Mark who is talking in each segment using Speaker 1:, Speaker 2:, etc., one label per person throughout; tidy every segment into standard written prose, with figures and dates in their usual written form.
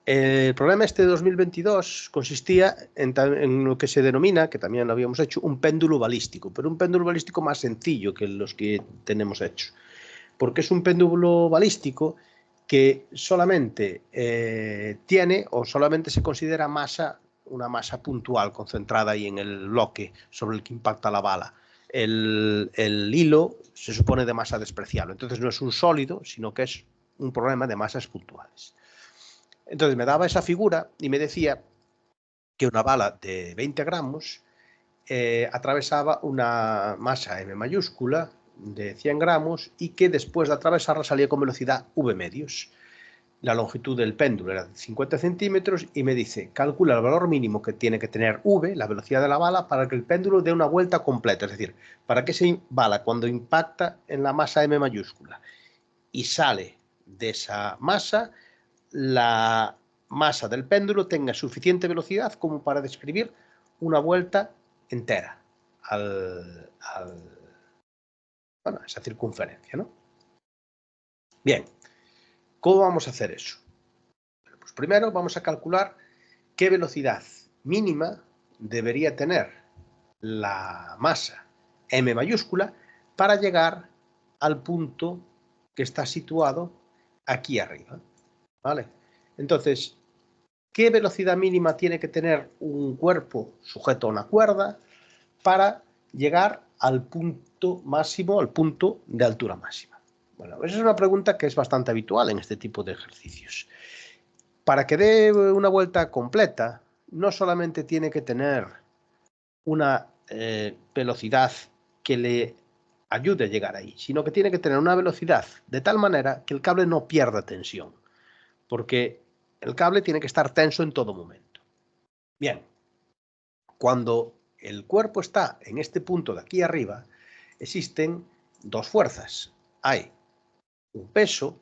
Speaker 1: El problema este de 2022 consistía en lo que se denomina, que también lo habíamos hecho, un péndulo balístico, pero un péndulo balístico más sencillo que los que tenemos hechos, porque es un péndulo balístico que solamente tiene o solamente se considera masa, una masa puntual concentrada ahí en el bloque sobre el que impacta la bala. El hilo se supone de masa despreciable, entonces no es un sólido, sino que es un problema de masas puntuales. Entonces me daba esa figura y me decía que una bala de 20 gramos atravesaba una masa M mayúscula de 100 gramos y que después de atravesarla salía con velocidad V medios. La longitud del péndulo era de 50 centímetros y me dice, calcula el valor mínimo que tiene que tener V, la velocidad de la bala, para que el péndulo dé una vuelta completa. Es decir, para que esa bala, cuando impacta en la masa M mayúscula y sale de esa masa, la masa del péndulo tenga suficiente velocidad como para describir una vuelta entera a esa circunferencia, ¿no? Bien, ¿cómo vamos a hacer eso? Pues primero vamos a calcular qué velocidad mínima debería tener la masa M mayúscula para llegar al punto que está situado aquí arriba, ¿vale? Entonces, ¿qué velocidad mínima tiene que tener un cuerpo sujeto a una cuerda para llegar al punto máximo, al punto de altura máxima? Bueno, esa es una pregunta que es bastante habitual en este tipo de ejercicios. Para que dé una vuelta completa, no solamente tiene que tener una velocidad que le ayude a llegar ahí, sino que tiene que tener una velocidad de tal manera que el cable no pierda tensión, porque el cable tiene que estar tenso en todo momento. Bien, cuando el cuerpo está en este punto de aquí arriba, existen dos fuerzas. Hay un peso,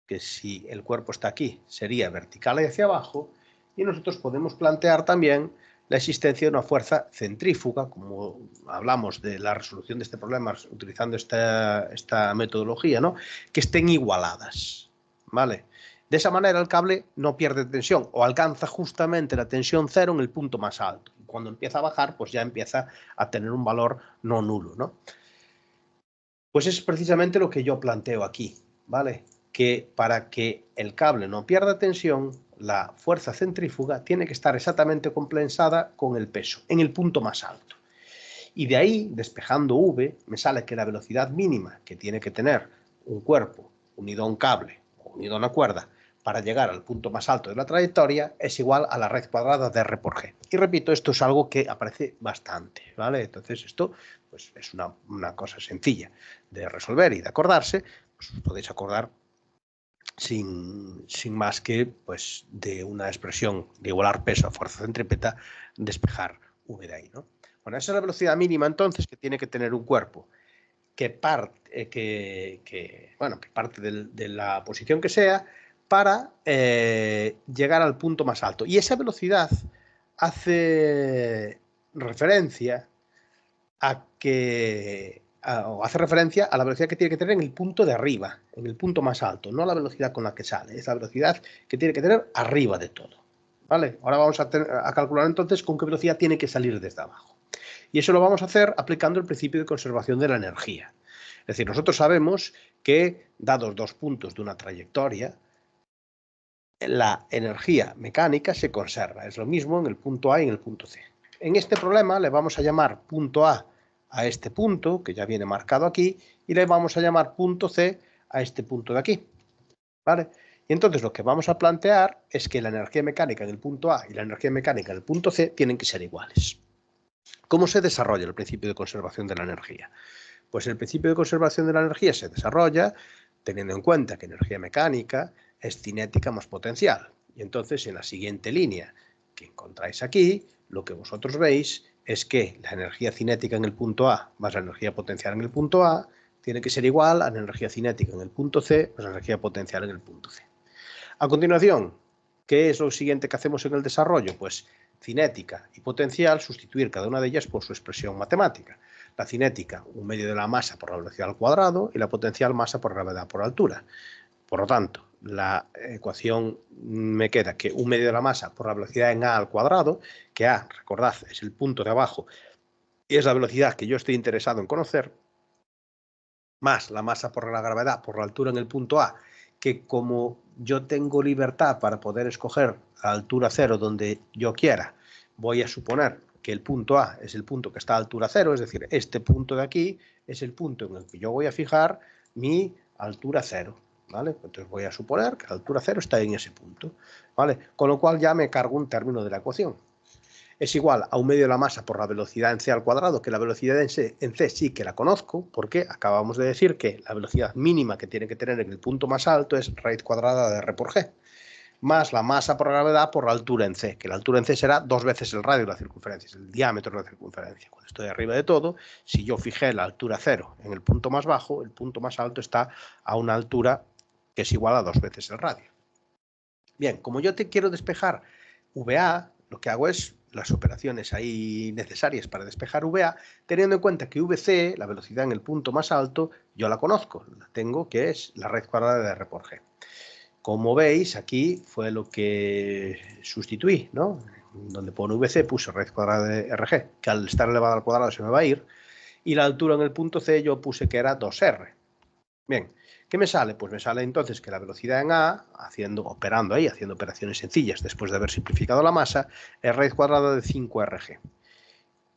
Speaker 1: que si el cuerpo está aquí sería vertical hacia abajo, y nosotros podemos plantear también la existencia de una fuerza centrífuga, como hablamos de la resolución de este problema utilizando esta metodología, ¿no? Que estén igualadas, ¿vale? De esa manera el cable no pierde tensión o alcanza justamente la tensión cero en el punto más alto. Y cuando empieza a bajar, pues ya empieza a tener un valor no nulo, ¿no? Pues es precisamente lo que yo planteo aquí, ¿vale? Que para que el cable no pierda tensión, la fuerza centrífuga tiene que estar exactamente compensada con el peso, en el punto más alto. Y de ahí, despejando V, me sale que la velocidad mínima que tiene que tener un cuerpo unido a un cable o unido a una cuerda para llegar al punto más alto de la trayectoria es igual a la raíz cuadrada de R por G. Y repito, esto es algo que aparece bastante, ¿vale? Entonces esto pues, es una cosa sencilla de resolver y de acordarse, pues podéis acordar sin más que pues, de una expresión de igualar peso a fuerza centrípeta, despejar V de ahí, ¿no? Bueno, esa es la velocidad mínima entonces que tiene que tener un cuerpo que parte de la posición que sea para llegar al punto más alto. Y esa velocidad hace referencia hace referencia a la velocidad que tiene que tener en el punto de arriba, en el punto más alto, no la velocidad con la que sale, es la velocidad que tiene que tener arriba de todo. ¿Vale? Ahora vamos a calcular entonces con qué velocidad tiene que salir desde abajo. Y eso lo vamos a hacer aplicando el principio de conservación de la energía. Es decir, nosotros sabemos que, dados dos puntos de una trayectoria, la energía mecánica se conserva. Es lo mismo en el punto A y en el punto C. En este problema le vamos a llamar punto A este punto, que ya viene marcado aquí, y le vamos a llamar punto C a este punto de aquí. ¿Vale? Y entonces lo que vamos a plantear es que la energía mecánica en el punto A y la energía mecánica en el punto C tienen que ser iguales. ¿Cómo se desarrolla el principio de conservación de la energía? Pues el principio de conservación de la energía se desarrolla teniendo en cuenta que energía mecánica es cinética más potencial. Y entonces en la siguiente línea que encontráis aquí, lo que vosotros veis es que la energía cinética en el punto A más la energía potencial en el punto A tiene que ser igual a la energía cinética en el punto C más la energía potencial en el punto C. A continuación, ¿qué es lo siguiente que hacemos en el desarrollo? Pues cinética y potencial, sustituir cada una de ellas por su expresión matemática. La cinética, un medio de la masa por la velocidad al cuadrado, y la potencial, masa por gravedad por altura. Por lo tanto, la ecuación me queda que 1 medio de la masa por la velocidad en a al cuadrado, que a, recordad, es el punto de abajo y es la velocidad que yo estoy interesado en conocer, más la masa por la gravedad por la altura en el punto A, que como yo tengo libertad para poder escoger la altura cero donde yo quiera, voy a suponer que el punto A es el punto que está a altura cero, es decir, este punto de aquí es el punto en el que yo voy a fijar mi altura cero, ¿vale? Entonces voy a suponer que la altura cero está en ese punto, ¿vale? Con lo cual ya me cargo un término de la ecuación. Es igual a 1 medio de la masa por la velocidad en c al cuadrado, que la velocidad en c sí que la conozco, porque acabamos de decir que la velocidad mínima que tiene que tener en el punto más alto es raíz cuadrada de r por g, más la masa por gravedad por la altura en c, que la altura en c será 2 veces el radio de la circunferencia, es el diámetro de la circunferencia. Cuando estoy arriba de todo, si yo fijé la altura cero en el punto más bajo, el punto más alto está a una altura que es igual a 2 veces el radio. Bien, como yo te quiero despejar VA, lo que hago es las operaciones ahí necesarias para despejar VA, teniendo en cuenta que VC, la velocidad en el punto más alto, yo la conozco, la tengo, que es la raíz cuadrada de R por G. Como veis, aquí fue lo que sustituí, ¿no? Donde pone VC puse raíz cuadrada de RG, que al estar elevada al cuadrado se me va a ir, y la altura en el punto C yo puse que era 2R. Bien, ¿qué me sale? Pues me sale entonces que la velocidad en A, operando ahí, haciendo operaciones sencillas después de haber simplificado la masa, es raíz cuadrada de 5RG.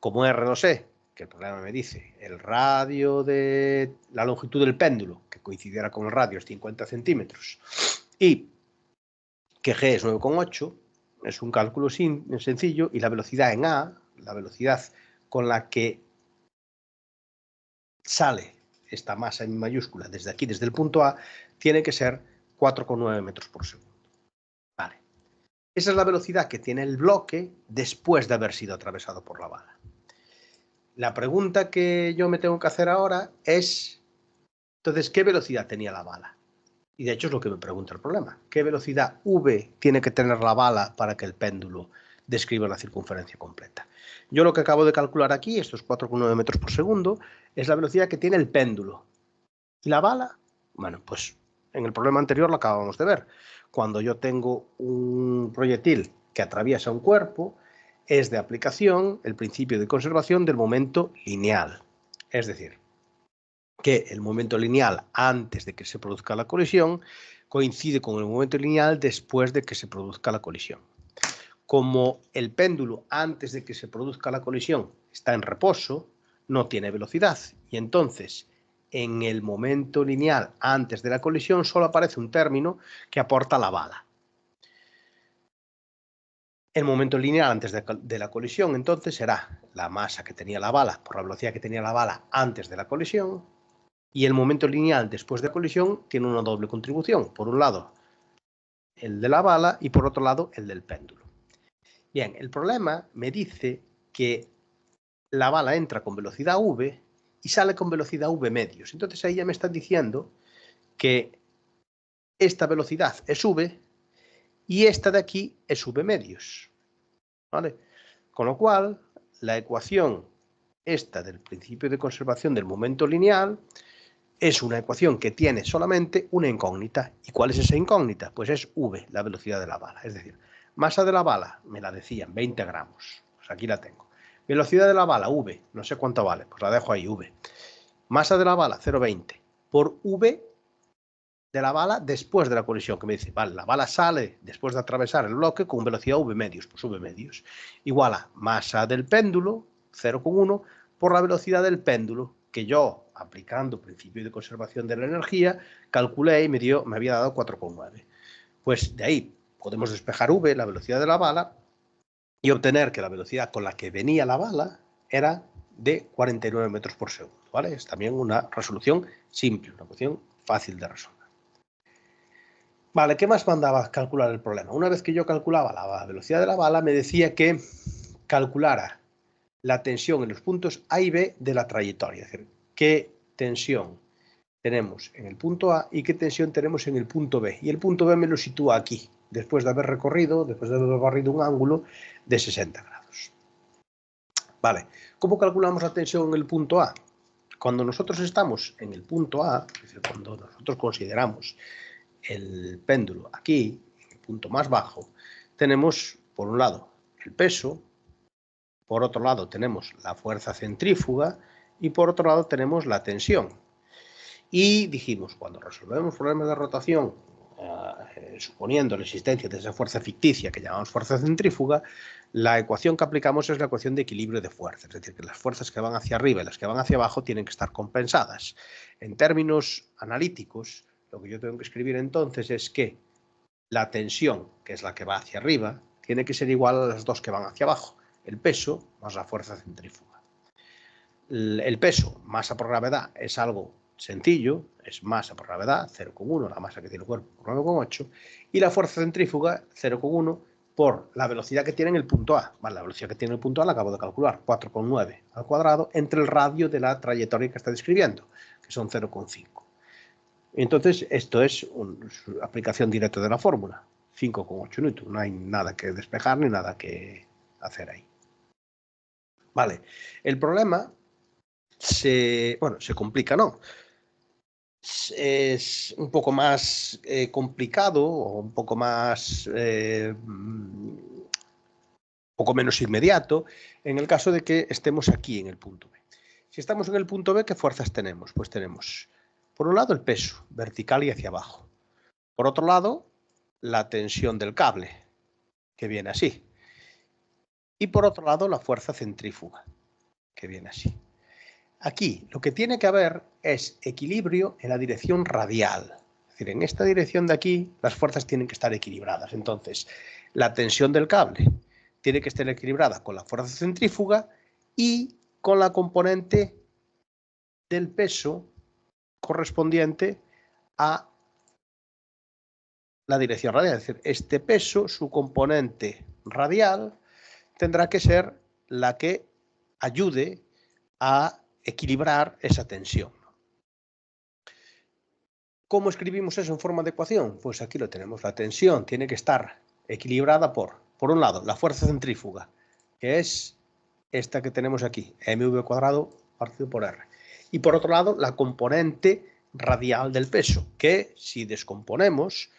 Speaker 1: Como R no sé, que el problema me dice, el radio de la longitud del péndulo, que coincidiera con el radio, es 50 centímetros, y que G es 9,8, es un cálculo sencillo, y la velocidad en A, la velocidad con la que sale esta masa en mayúscula desde aquí, desde el punto A, tiene que ser 4,9 metros por segundo. Vale. Esa es la velocidad que tiene el bloque después de haber sido atravesado por la bala. La pregunta que yo me tengo que hacer ahora es, entonces, ¿qué velocidad tenía la bala? Y de hecho es lo que me pregunta el problema. ¿Qué velocidad V tiene que tener la bala para que el péndulo describa la circunferencia completa? Yo lo que acabo de calcular aquí, estos 4,9 metros por segundo, es la velocidad que tiene el péndulo. ¿Y la bala? Bueno, pues en el problema anterior lo acabamos de ver. Cuando yo tengo un proyectil que atraviesa un cuerpo, es de aplicación el principio de conservación del momento lineal. Es decir, que el momento lineal antes de que se produzca la colisión coincide con el momento lineal después de que se produzca la colisión. Como el péndulo antes de que se produzca la colisión está en reposo, no tiene velocidad y entonces en el momento lineal antes de la colisión solo aparece un término que aporta la bala. El momento lineal antes de la colisión entonces será la masa que tenía la bala por la velocidad que tenía la bala antes de la colisión, y el momento lineal después de colisión tiene una doble contribución. Por un lado, el de la bala y por otro lado, el del péndulo. Bien, el problema me dice que la bala entra con velocidad v y sale con velocidad v medios. Entonces ahí ya me están diciendo que esta velocidad es v y esta de aquí es v medios. ¿Vale? Con lo cual, la ecuación esta del principio de conservación del momento lineal es una ecuación que tiene solamente una incógnita. ¿Y cuál es esa incógnita? Pues es v, la velocidad de la bala. Es decir, masa de la bala, me la decían, 20 gramos. Pues aquí la tengo. Velocidad de la bala, v, no sé cuánto vale, pues la dejo ahí, v. Masa de la bala, 0,20. Por v de la bala después de la colisión, que me dice, vale, la bala sale después de atravesar el bloque con velocidad v medios, pues v medios. Igual a masa del péndulo, 0,1, por la velocidad del péndulo, que yo, aplicando principio de conservación de la energía, calculé y me había dado 4,9. Pues de ahí podemos despejar v, la velocidad de la bala, y obtener que la velocidad con la que venía la bala era de 49 metros por segundo. ¿Vale? Es también una resolución simple, una cuestión fácil de resolver. Vale, ¿qué más mandaba a calcular el problema? Una vez que yo calculaba la velocidad de la bala, me decía que calculara la tensión en los puntos A y B de la trayectoria. Es decir, qué tensión tenemos en el punto A y qué tensión tenemos en el punto B. Y el punto B me lo sitúa aquí, después de haber barrido un ángulo de 60 grados. Vale, ¿cómo calculamos la tensión en el punto A? Cuando nosotros estamos en el punto A, es decir, cuando nosotros consideramos el péndulo aquí, en el punto más bajo, tenemos por un lado el peso, por otro lado tenemos la fuerza centrífuga y por otro lado tenemos la tensión. Y dijimos, cuando resolvemos problemas de rotación, suponiendo la existencia de esa fuerza ficticia que llamamos fuerza centrífuga, la ecuación que aplicamos es la ecuación de equilibrio de fuerzas, es decir, que las fuerzas que van hacia arriba y las que van hacia abajo tienen que estar compensadas. En términos analíticos, lo que yo tengo que escribir entonces es que la tensión, que es la que va hacia arriba, tiene que ser igual a las dos que van hacia abajo, el peso más la fuerza centrífuga. El peso, masa por gravedad, es algo sencillo, es masa por gravedad, 0,1, la masa que tiene el cuerpo por 9,8, y la fuerza centrífuga, 0,1 por la velocidad que tiene en el punto A. Vale, la velocidad que tiene el punto A la acabo de calcular, 4,9 al cuadrado, entre el radio de la trayectoria que está describiendo, que son 0,5. Entonces, esto es una aplicación directa de la fórmula, 5,8 newton, no hay nada que despejar ni nada que hacer ahí. Vale, el problema se complica, ¿no? Es un poco más complicado o un poco más poco menos inmediato en el caso de que estemos aquí en el punto B. Si estamos en el punto B, ¿qué fuerzas tenemos? Pues tenemos, por un lado, el peso vertical y hacia abajo. Por otro lado, la tensión del cable, que viene así. Y por otro lado, la fuerza centrífuga, que viene así. Aquí lo que tiene que haber es equilibrio en la dirección radial. Es decir, en esta dirección de aquí las fuerzas tienen que estar equilibradas. Entonces, la tensión del cable tiene que estar equilibrada con la fuerza centrífuga y con la componente del peso correspondiente a la dirección radial. Es decir, este peso, su componente radial, tendrá que ser la que ayude a equilibrar esa tensión. ¿Cómo escribimos eso en forma de ecuación? Pues aquí lo tenemos. La tensión tiene que estar equilibrada por un lado, la fuerza centrífuga, que es esta que tenemos aquí, mv cuadrado partido por r. Y por otro lado, la componente radial del peso, que si descomponemos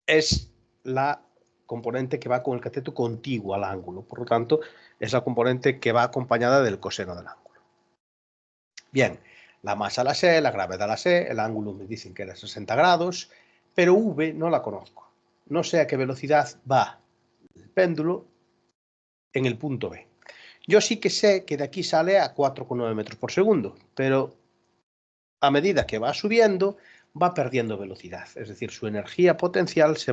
Speaker 1: es la componente que va con el cateto contiguo al ángulo. Por lo tanto, es la componente que va acompañada del coseno del ángulo. Bien, la masa la sé, la gravedad la sé, el ángulo me dicen que era 60 grados, pero V no la conozco. No sé a qué velocidad va el péndulo en el punto B. Yo sí que sé que de aquí sale a 4,9 metros por segundo, pero a medida que va subiendo, va perdiendo velocidad. Es decir, su energía potencial su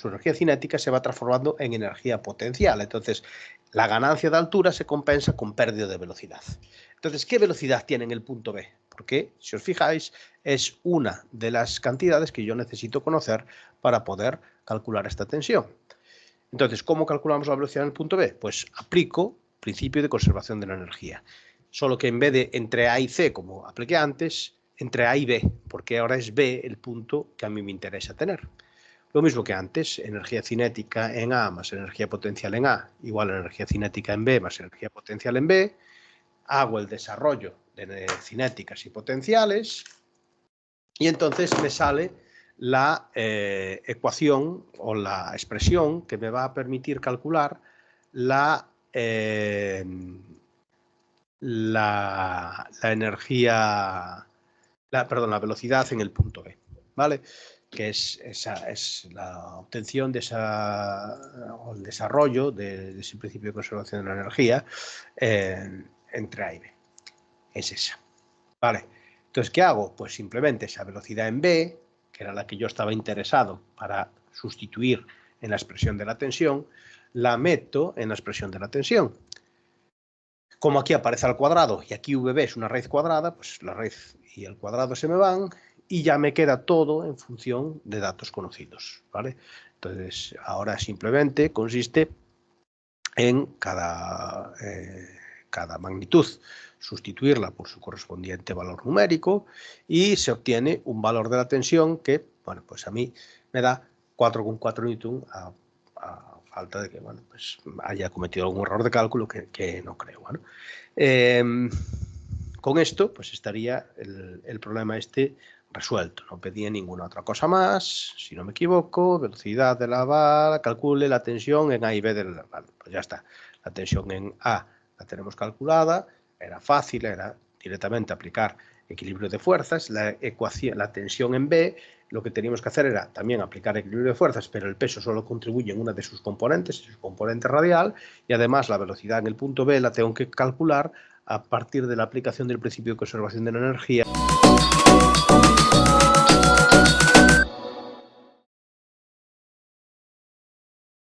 Speaker 1: energía cinética se va transformando en energía potencial. Entonces, la ganancia de altura se compensa con pérdida de velocidad. Entonces, ¿qué velocidad tiene en el punto B? Porque, si os fijáis, es una de las cantidades que yo necesito conocer para poder calcular esta tensión. Entonces, ¿cómo calculamos la velocidad en el punto B? Pues aplico principio de conservación de la energía. Solo que en vez de entre A y C, como apliqué antes, entre A y B, porque ahora es B el punto que a mí me interesa tener. Lo mismo que antes, energía cinética en A más energía potencial en A, igual a energía cinética en B más energía potencial en B. Hago el desarrollo de cinéticas y potenciales y entonces me sale la ecuación o la expresión que me va a permitir calcular la energía, la velocidad en el punto B, ¿vale? Que es la obtención de o el desarrollo de ese principio de conservación de la energía entre A y B. Es esa, ¿vale? Entonces, ¿qué hago? Pues simplemente esa velocidad en B, que era la que yo estaba interesado para sustituir en la expresión de la tensión, la meto en la expresión de la tensión. Como aquí aparece al cuadrado y aquí VB es una raíz cuadrada, pues la raíz y el cuadrado se me van y ya me queda todo en función de datos conocidos, ¿vale? Entonces, ahora simplemente consiste en cada magnitud sustituirla por su correspondiente valor numérico y se obtiene un valor de la tensión que, bueno, pues a mí me da 4,4 newton a falta de que, bueno, pues haya cometido algún error de cálculo que no creo, ¿no? Con esto, pues estaría el problema este resuelto, no pedía ninguna otra cosa más, si no me equivoco, velocidad de la bala, calcule la tensión en A y B de la bala. Pues ya está, la tensión en A la tenemos calculada, era fácil, era directamente aplicar equilibrio de fuerzas, la tensión en B, lo que teníamos que hacer era también aplicar equilibrio de fuerzas, pero el peso solo contribuye en una de sus componentes, su componente radial, y además la velocidad en el punto B la tengo que calcular a partir de la aplicación del principio de conservación de la energía.